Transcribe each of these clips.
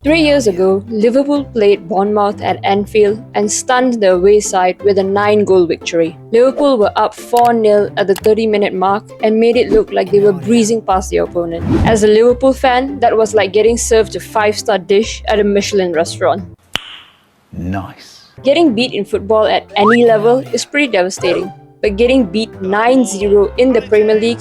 3 years ago, Liverpool played Bournemouth at Anfield and stunned the away side with a 9-goal victory. Liverpool were up 4-0 at the 30-minute mark and made it look like they were breezing past their opponent. As a Liverpool fan, that was like getting served a 5-star dish at a Michelin restaurant. Nice. Getting beat in football at any level is pretty devastating, but getting beat 9-0 in the Premier League,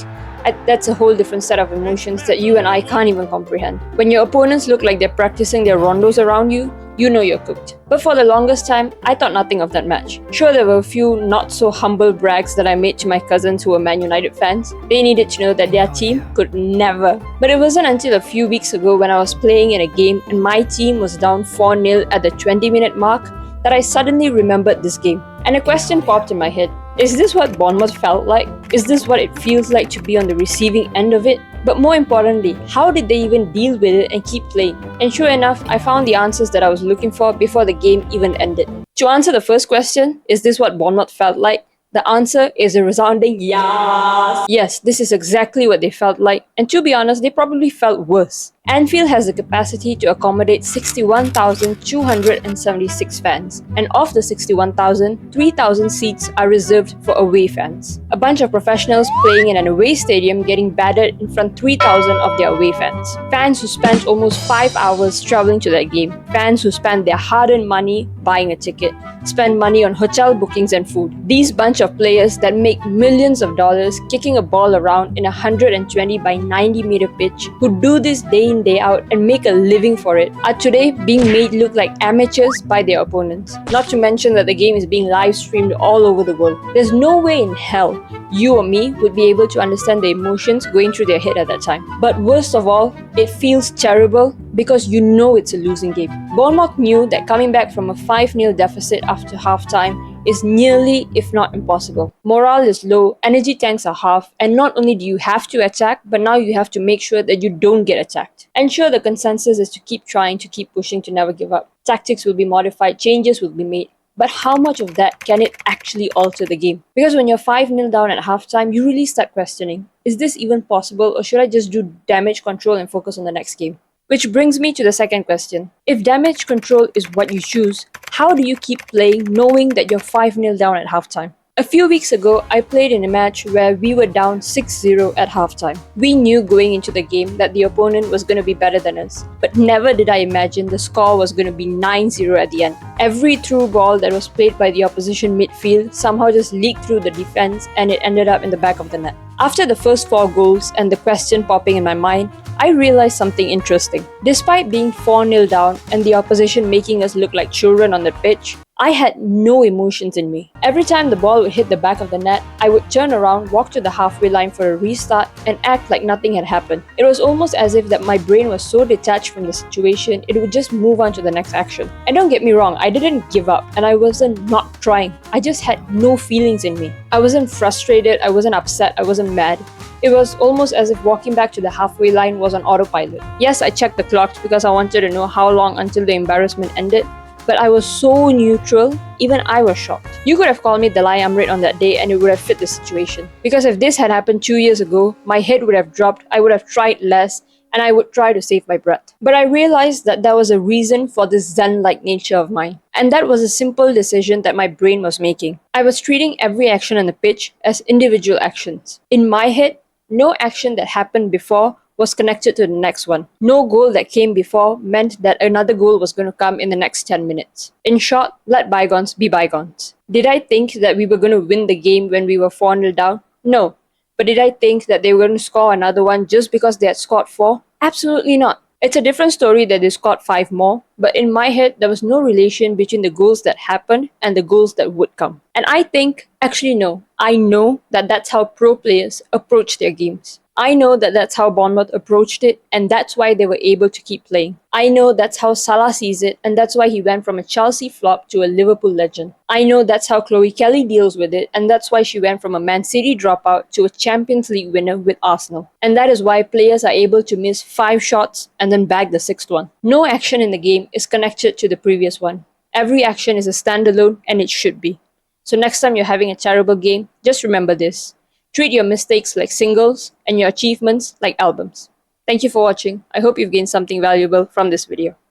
that's a whole different set of emotions that you and I can't even comprehend. When your opponents look like they're practicing their rondos around you, you know you're cooked. But for the longest time, I thought nothing of that match. Sure, there were a few not so humble brags that I made to my cousins who were Man United fans. They needed to know that their team could never. But it wasn't until a few weeks ago when I was playing in a game and my team was down 4-0 at the 20-minute mark that I suddenly remembered this game. And a question popped in my head. Is this what Bournemouth felt like? Is this what it feels like to be on the receiving end of it? But more importantly, how did they even deal with it and keep playing? And sure enough, I found the answers that I was looking for before the game even ended. To answer the first question, is this what Bournemouth felt like? The answer is a resounding yes. Yes, this is exactly what they felt like, and to be honest, they probably felt worse. Anfield has the capacity to accommodate 61,276 fans, and of the 61,000, 3,000 seats are reserved for away fans. A bunch of professionals playing in an away stadium getting battered in front of 3,000 of their away fans. Fans who spent almost 5 hours traveling to that game. Fans who spent their hard-earned money buying a ticket, spend money on hotel bookings and food. These bunch of players that make millions of dollars kicking a ball around in a 120 by 90 meter pitch, who do this day in day out and make a living for it, are today being made look like amateurs by their opponents. Not to mention that the game is being live streamed all over the world. There's no way in hell you or me would be able to understand the emotions going through their head at that time. But worst of all, it feels terrible because you know it's a losing game. Bournemouth knew that coming back from a 5-0 deficit after halftime is nearly, if not impossible. Morale is low, energy tanks are half, and not only do you have to attack, but now you have to make sure that you don't get attacked. And sure, the consensus is to keep trying, to keep pushing, to never give up. Tactics will be modified, changes will be made. But how much of that can it actually alter the game? Because when you're 5-0 down at halftime, you really start questioning, is this even possible, or should I just do damage control and focus on the next game? Which brings me to the second question. If damage control is what you choose, how do you keep playing knowing that you're 5-0 down at halftime? A few weeks ago, I played in a match where we were down 6-0 at halftime. We knew going into the game that the opponent was going to be better than us, but never did I imagine the score was going to be 9-0 at the end. Every through ball that was played by the opposition midfield somehow just leaked through the defense and it ended up in the back of the net. After the first 4 goals and the question popping in my mind, I realized something interesting. Despite being 4-0 down and the opposition making us look like children on the pitch, I had no emotions in me. Every time the ball would hit the back of the net, I would turn around, walk to the halfway line for a restart, and act like nothing had happened. It was almost as if that my brain was so detached from the situation, it would just move on to the next action. And don't get me wrong, I didn't give up, and I wasn't not trying. I just had no feelings in me. I wasn't frustrated, I wasn't upset, I wasn't mad. It was almost as if walking back to the halfway line was on autopilot. Yes, I checked the clocks because I wanted to know how long until the embarrassment ended, but I was so neutral, even I was shocked. You could have called me Dalai Amrit on that day and it would have fit the situation. Because if this had happened 2 years ago, my head would have dropped, I would have tried less, and I would try to save my breath. But I realized that there was a reason for this Zen-like nature of mine. And that was a simple decision that my brain was making. I was treating every action on the pitch as individual actions. In my head, no action that happened before was connected to the next one. No goal that came before meant that another goal was going to come in the next 10 minutes. In short, let bygones be bygones. Did I think that we were going to win the game when we were 4-0 down? No. But did I think that they were going to score another one just because they had scored 4? Absolutely not. It's a different story that they scored 5 more, but in my head, there was no relation between the goals that happened and the goals that would come. And I think, actually no, I know that that's how pro players approach their games. I know that that's how Bournemouth approached it, and that's why they were able to keep playing. I know that's how Salah sees it, and that's why he went from a Chelsea flop to a Liverpool legend. I know that's how Chloe Kelly deals with it, and that's why she went from a Man City dropout to a Champions League winner with Arsenal. And that is why players are able to miss 5 shots and then bag the 6th one. No action in the game is connected to the previous one. Every action is a standalone, and it should be. So next time you're having a terrible game, just remember this. Treat your mistakes like singles and your achievements like albums. Thank you for watching. I hope you've gained something valuable from this video.